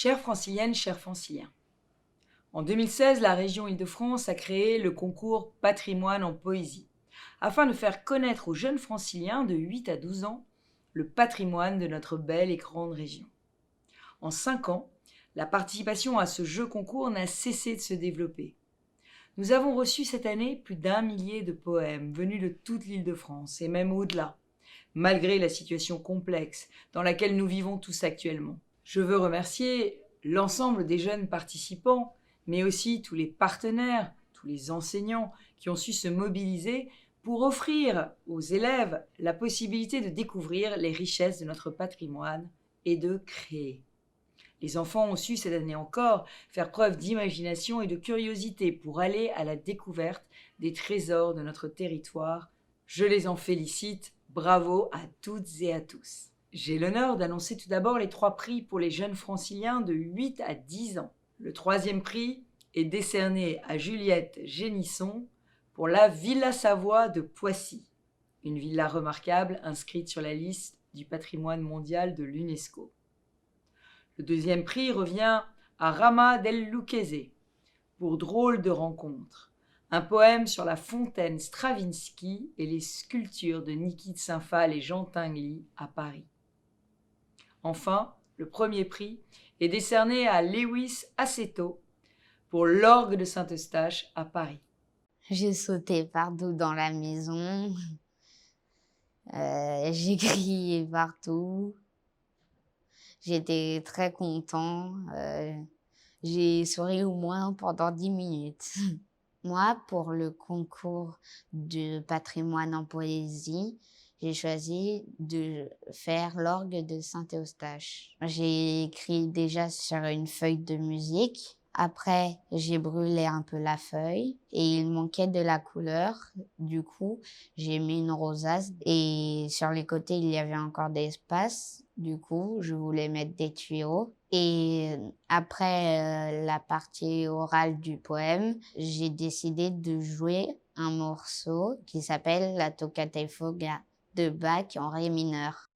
Chères franciliennes, chers franciliens, en 2016, la région Île-de-France a créé le concours Patrimoine en poésie, afin de faire connaître aux jeunes franciliens de 8 à 12 ans le patrimoine de notre belle et grande région. En 5 ans, la participation à ce jeu concours n'a cessé de se développer. Nous avons reçu cette année plus d'1 millier de poèmes venus de toute l'Île-de-France et même au-delà, malgré la situation complexe dans laquelle nous vivons tous actuellement. Je veux remercier l'ensemble des jeunes participants, mais aussi tous les partenaires, tous les enseignants qui ont su se mobiliser pour offrir aux élèves la possibilité de découvrir les richesses de notre patrimoine et de créer. Les enfants ont su cette année encore faire preuve d'imagination et de curiosité pour aller à la découverte des trésors de notre territoire. Je les en félicite, bravo à toutes et à tous. J'ai l'honneur d'annoncer tout d'abord les 3 prix pour les jeunes franciliens de 8 à 10 ans. Le 3e prix est décerné à Juliette Génisson pour la Villa Savoie de Poissy, une villa remarquable inscrite sur la liste du patrimoine mondial de l'UNESCO. Le 2e prix revient à Rama del Lucchese pour Drôle de rencontre, un poème sur la fontaine Stravinsky et les sculptures de Niki de Saint-Phal et Jean Tinguely à Paris. Enfin, le 1er prix est décerné à Lewis Assetto pour l'orgue de Saint-Eustache à Paris. J'ai sauté partout dans la maison, j'ai crié partout, j'étais très content, j'ai souri au moins pendant 10 minutes. Moi, pour le concours de patrimoine en poésie, j'ai choisi de faire l'orgue de Saint-Eustache. J'ai écrit déjà sur une feuille de musique. Après, j'ai brûlé un peu la feuille et il manquait de la couleur. Du coup, j'ai mis une rosace et sur les côtés, il y avait encore des espaces. Du coup, je voulais mettre des tuyaux. Et après la partie orale du poème, j'ai décidé de jouer un morceau qui s'appelle la Toccata e Fuga de Bach en ré mineur.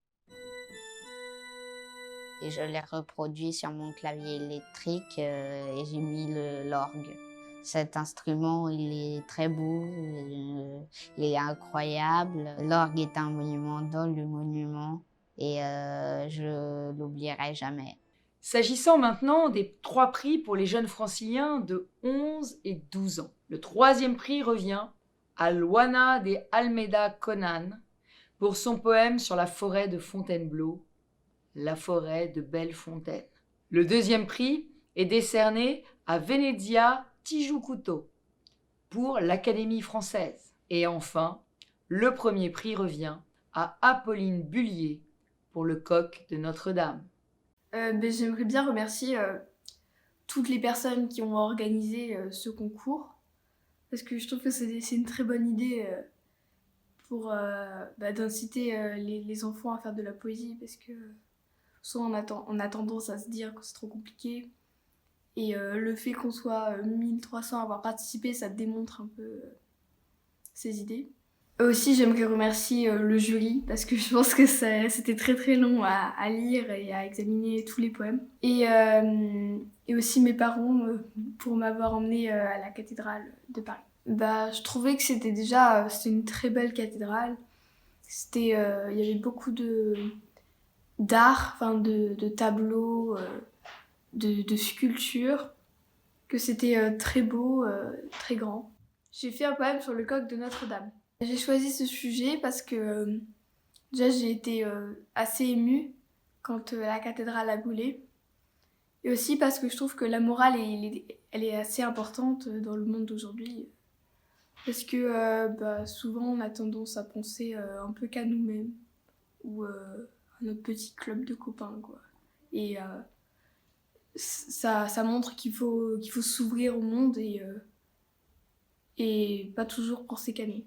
Et je l'ai reproduit sur mon clavier électrique et j'ai mis l'orgue. Cet instrument, il est très beau, il est incroyable. L'orgue est un monument dans le monument et je l'oublierai jamais. S'agissant maintenant des 3 prix pour les jeunes franciliens de 11 et 12 ans. Le 3e prix revient à Luana de Almeida Conan pour son poème sur la forêt de Fontainebleau, la forêt de Bellefontaine. Le 2e prix est décerné à Venezia Tijucuto pour l'Académie française. Et enfin, le 1er prix revient à Apolline Bullier pour le coq de Notre-Dame. J'aimerais bien remercier toutes les personnes qui ont organisé ce concours parce que je trouve que c'est une très bonne idée pour d'inciter les enfants à faire de la poésie parce que souvent on a tendance à se dire que c'est trop compliqué et le fait qu'on soit 1300 à avoir participé, ça démontre un peu ces idées. Aussi, j'aimerais remercier le jury parce que je pense que c'était très très long à lire et à examiner tous les poèmes. Et aussi mes parents pour m'avoir emmenée à la cathédrale de Paris. Je trouvais que c'était une très belle cathédrale. Il y avait beaucoup d'art, de tableaux, de sculptures, que c'était très beau, très grand. J'ai fait un poème sur le coq de Notre-Dame. J'ai choisi ce sujet parce que déjà j'ai été assez émue quand la cathédrale a brûlé. Et aussi parce que je trouve que la morale, elle est assez importante dans le monde d'aujourd'hui. Parce que souvent on a tendance à penser un peu qu'à nous-mêmes ou à notre petit club de copains, quoi. Et ça montre qu'il faut s'ouvrir au monde et pas toujours penser qu'à nous.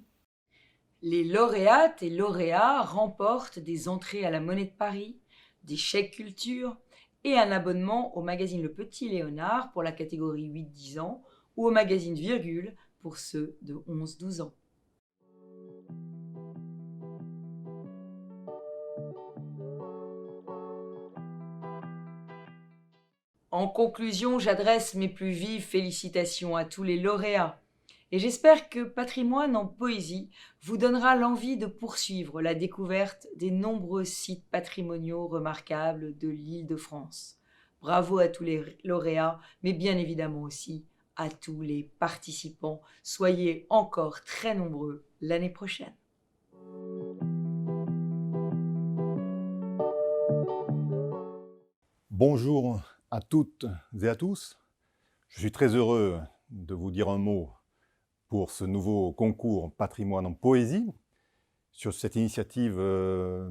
Les lauréates et lauréats remportent des entrées à la Monnaie de Paris, des chèques culture et un abonnement au magazine Le Petit Léonard pour la catégorie 8-10 ans ou au magazine Virgule pour ceux de 11-12 ans. En conclusion, j'adresse mes plus vives félicitations à tous les lauréats et j'espère que Patrimoine en poésie vous donnera l'envie de poursuivre la découverte des nombreux sites patrimoniaux remarquables de l'Île-de-France. Bravo à tous les lauréats, mais bien évidemment aussi à tous les participants. Soyez encore très nombreux l'année prochaine. Bonjour à toutes et à tous. Je suis très heureux de vous dire un mot pour ce nouveau concours Patrimoine en poésie, sur cette initiative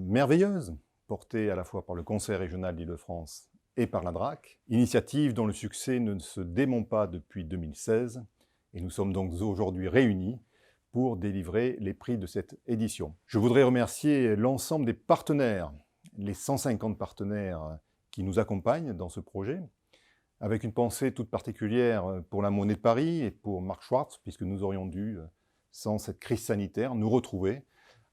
merveilleuse, portée à la fois par le Conseil régional d'Île-de-France et par la DRAC, initiative dont le succès ne se dément pas depuis 2016, et nous sommes donc aujourd'hui réunis pour délivrer les prix de cette édition. Je voudrais remercier l'ensemble des partenaires, les 150 partenaires qui nous accompagnent dans ce projet, avec une pensée toute particulière pour la Monnaie de Paris et pour Marc Schwartz, puisque nous aurions dû, sans cette crise sanitaire, nous retrouver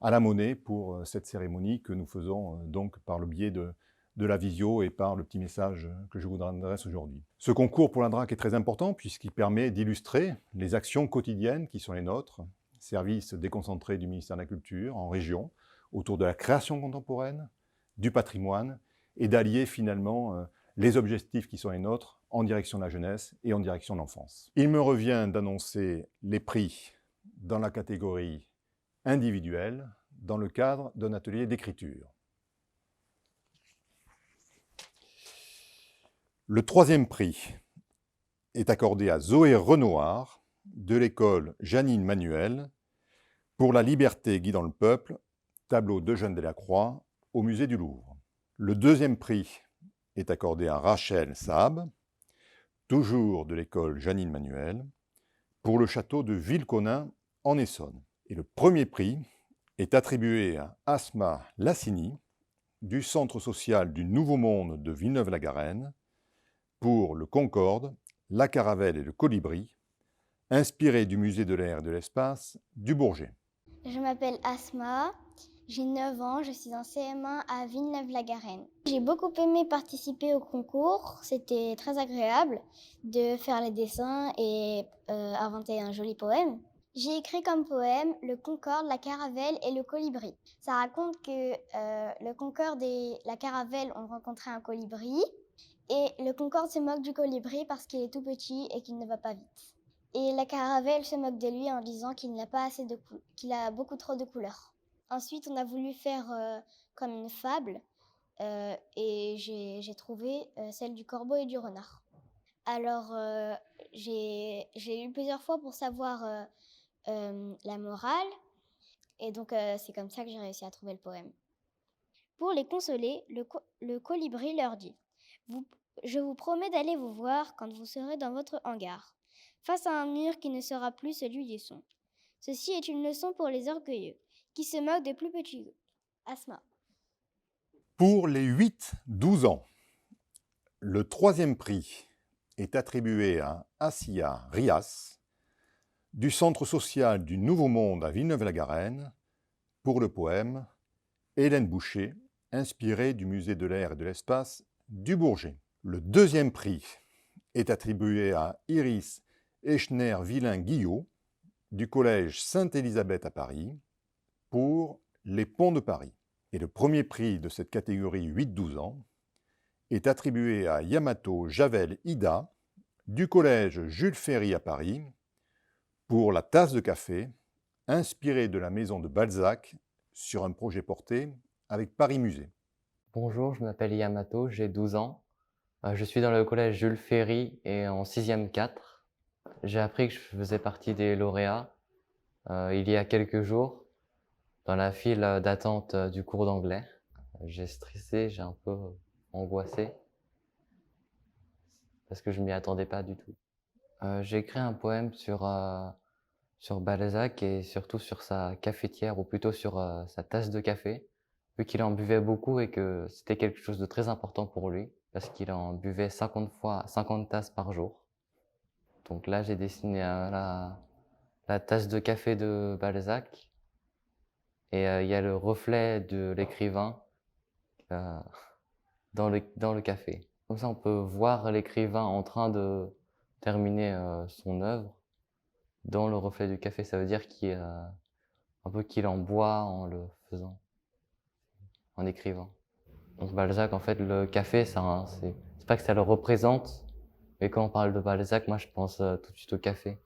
à la Monnaie pour cette cérémonie que nous faisons donc par le biais de la visio et par le petit message que je vous adresse aujourd'hui. Ce concours pour la DRAC est très important puisqu'il permet d'illustrer les actions quotidiennes qui sont les nôtres, services déconcentrés du ministère de la Culture en région, autour de la création contemporaine, du patrimoine, et d'allier finalement les objectifs qui sont les nôtres en direction de la jeunesse et en direction de l'enfance. Il me revient d'annoncer les prix dans la catégorie individuelle dans le cadre d'un atelier d'écriture. Le troisième prix est accordé à Zoé Renoir de l'école Janine Manuel pour La liberté guidant le peuple, tableau d'Eugène Delacroix au musée du Louvre. Le deuxième prix est accordé à Rachel Saab, toujours de l'école Janine Manuel, pour le château de Villeconin en Essonne. Et le premier prix est attribué à Asma Lassini, du Centre social du Nouveau Monde de Villeneuve-la-Garenne, pour le Concorde, la Caravelle et le Colibri, inspiré du musée de l'air et de l'espace du Bourget. Je m'appelle Asma, j'ai 9 ans, je suis en CM1 à Villeneuve-la-Garenne. J'ai beaucoup aimé participer au concours, c'était très agréable de faire les dessins et inventer un joli poème. J'ai écrit comme poème le Concorde, la Caravelle et le Colibri. Ça raconte que le Concorde et la Caravelle ont rencontré un colibri et le Concorde se moque du colibri parce qu'il est tout petit et qu'il ne va pas vite. Et la Caravelle se moque de lui en disant qu'il n'a pas assez qu'il a beaucoup trop de couleurs. Ensuite, on a voulu faire comme une fable et j'ai trouvé celle du corbeau et du renard. Alors, j'ai lu plusieurs fois pour savoir la morale et donc c'est comme ça que j'ai réussi à trouver le poème. Pour les consoler, le colibri leur dit « Je vous promets d'aller vous voir quand vous serez dans votre hangar, face à un mur qui ne sera plus celui du son. Ceci est une leçon pour les orgueilleux, qui se moquent des plus petits. Asma. » Pour les 8-12 ans, le troisième prix est attribué à Assia Rias, du Centre social du Nouveau Monde à Villeneuve-la-Garenne, pour le poème Hélène Boucher, inspiré du musée de l'air et de l'espace du Bourget. Le deuxième prix est attribué à Iris Echner-Villain-Guillot, du collège Sainte-Élisabeth à Paris, pour Les Ponts de Paris. Et le premier prix de cette catégorie 8-12 ans est attribué à Yamato Javel Ida, du collège Jules Ferry à Paris, pour La tasse de café, inspirée de la maison de Balzac sur un projet porté avec Paris Musée. Bonjour, je m'appelle Yamato, j'ai 12 ans. Je suis dans le collège Jules Ferry et en 6e 4. J'ai appris que je faisais partie des lauréats il y a quelques jours dans la file d'attente du cours d'anglais. J'ai stressé, j'ai un peu angoissé parce que je m'y attendais pas du tout. J'ai écrit un poème sur Balzac et surtout sur sa cafetière, ou plutôt sur sa tasse de café, vu qu'il en buvait beaucoup et que c'était quelque chose de très important pour lui, parce qu'il en buvait 50 tasses par jour. Donc là, j'ai dessiné la tasse de café de Balzac, et il y a le reflet de l'écrivain dans le café. Comme ça, on peut voir l'écrivain en train de terminer son œuvre dans le reflet du café. Ça veut dire un peu qu'il en boit en le faisant, en écrivant. Donc Balzac, en fait, le café, c'est pas que ça le représente, mais quand on parle de Balzac, moi je pense tout de suite au café.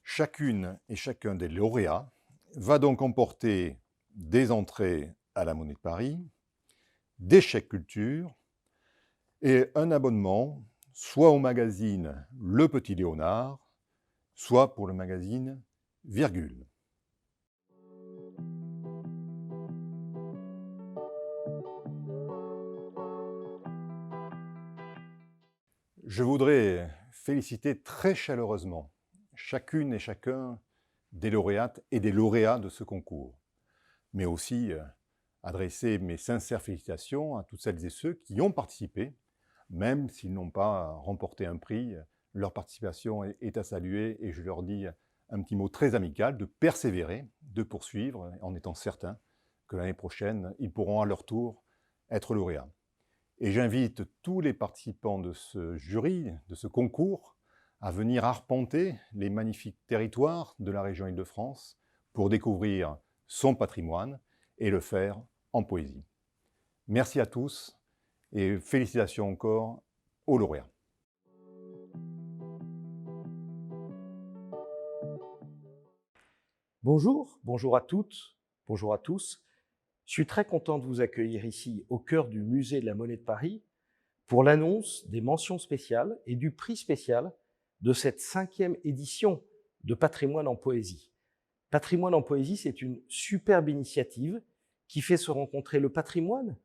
Chacune et chacun des lauréats va donc emporter des entrées à la Monnaie de Paris, des chèques culture et un abonnement soit au magazine Le Petit Léonard, soit pour le magazine Virgule. Je voudrais féliciter très chaleureusement chacune et chacun des lauréates et des lauréats de ce concours, mais aussi adresser mes sincères félicitations à toutes celles et ceux qui ont participé, même s'ils n'ont pas remporté un prix. Leur participation est à saluer et je leur dis un petit mot très amical de persévérer, de poursuivre, en étant certains que l'année prochaine, ils pourront à leur tour être lauréats. Et j'invite tous les participants de ce jury, de ce concours, à venir arpenter les magnifiques territoires de la région Île-de-France pour découvrir son patrimoine et le faire en poésie. Merci à tous et félicitations encore aux lauréats. Bonjour, bonjour à toutes, bonjour à tous. Je suis très content de vous accueillir ici au cœur du musée de la Monnaie de Paris pour l'annonce des mentions spéciales et du prix spécial de cette 5e édition de Patrimoine en poésie. Patrimoine en poésie, c'est une superbe initiative qui fait se rencontrer le patrimoine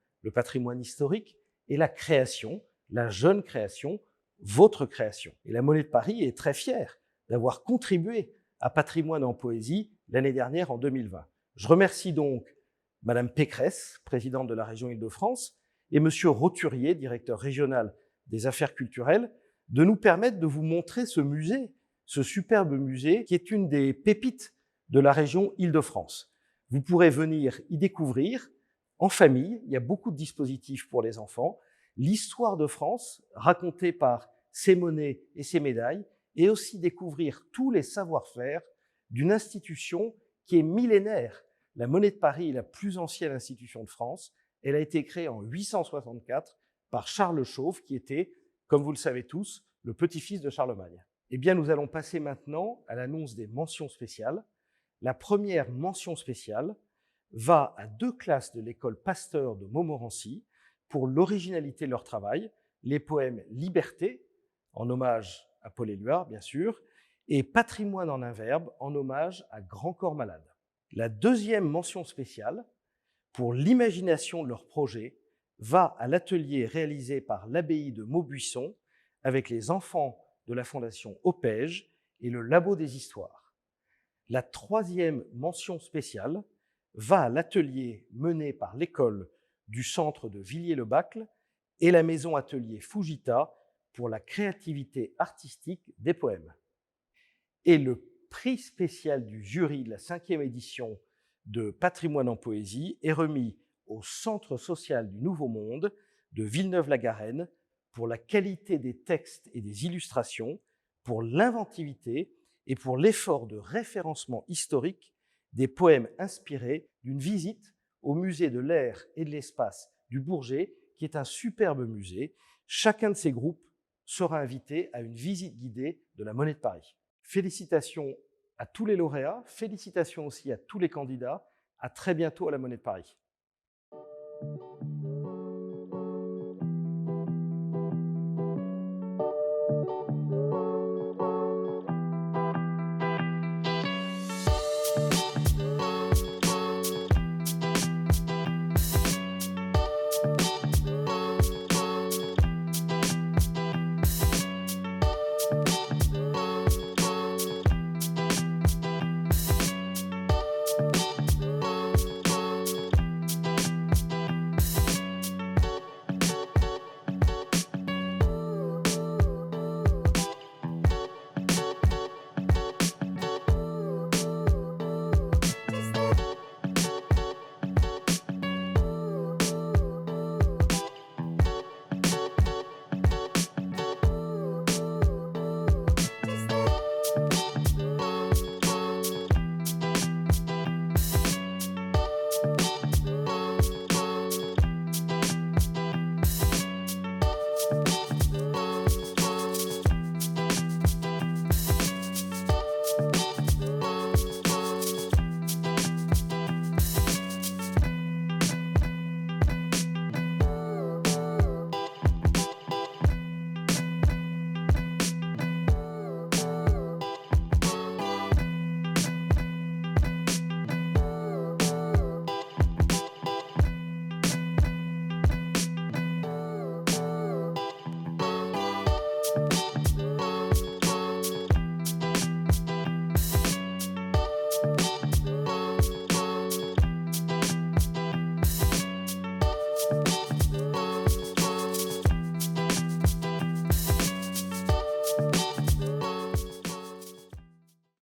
historique et la création, la jeune création, votre création. Et la Monnaie de Paris est très fière d'avoir contribué à Patrimoine en poésie l'année dernière en 2020. Je remercie donc Madame Pécresse, présidente de la région Île-de-France, et Monsieur Roturier, directeur régional des affaires culturelles, de nous permettre de vous montrer ce musée, ce superbe musée qui est une des pépites de la région Île-de-France. Vous pourrez venir y découvrir en famille, il y a beaucoup de dispositifs pour les enfants, l'histoire de France racontée par ses monnaies et ses médailles, et aussi découvrir tous les savoir-faire d'une institution qui est millénaire. La Monnaie de Paris est la plus ancienne institution de France. Elle a été créée en 864 par Charles Chauve, qui était, comme vous le savez tous, le petit-fils de Charlemagne. Eh bien, nous allons passer maintenant à l'annonce des mentions spéciales. La première mention spéciale va à 2 classes de l'école Pasteur de Montmorency pour l'originalité de leur travail, les poèmes Liberté, en hommage à Paul Éluard, bien sûr, et Patrimoine en un verbe, en hommage à Grand Corps Malade. La deuxième mention spéciale, pour l'imagination de leur projet, va à l'atelier réalisé par l'abbaye de Maubuisson avec les enfants de la Fondation Opège et le Labo des Histoires. La troisième mention spéciale va à l'atelier mené par l'école du centre de Villiers-le-Bacle et la maison atelier Fujita pour la créativité artistique des poèmes. Et le prix spécial du jury de la 5e édition de Patrimoine en poésie est remis au Centre social du Nouveau Monde de Villeneuve-la-Garenne pour la qualité des textes et des illustrations, pour l'inventivité et pour l'effort de référencement historique des poèmes inspirés d'une visite au musée de l'air et de l'espace du Bourget, qui est un superbe musée. Chacun de ces groupes sera invité à une visite guidée de la Monnaie de Paris. Félicitations à tous les lauréats, félicitations aussi à tous les candidats. À très bientôt à la Monnaie de Paris.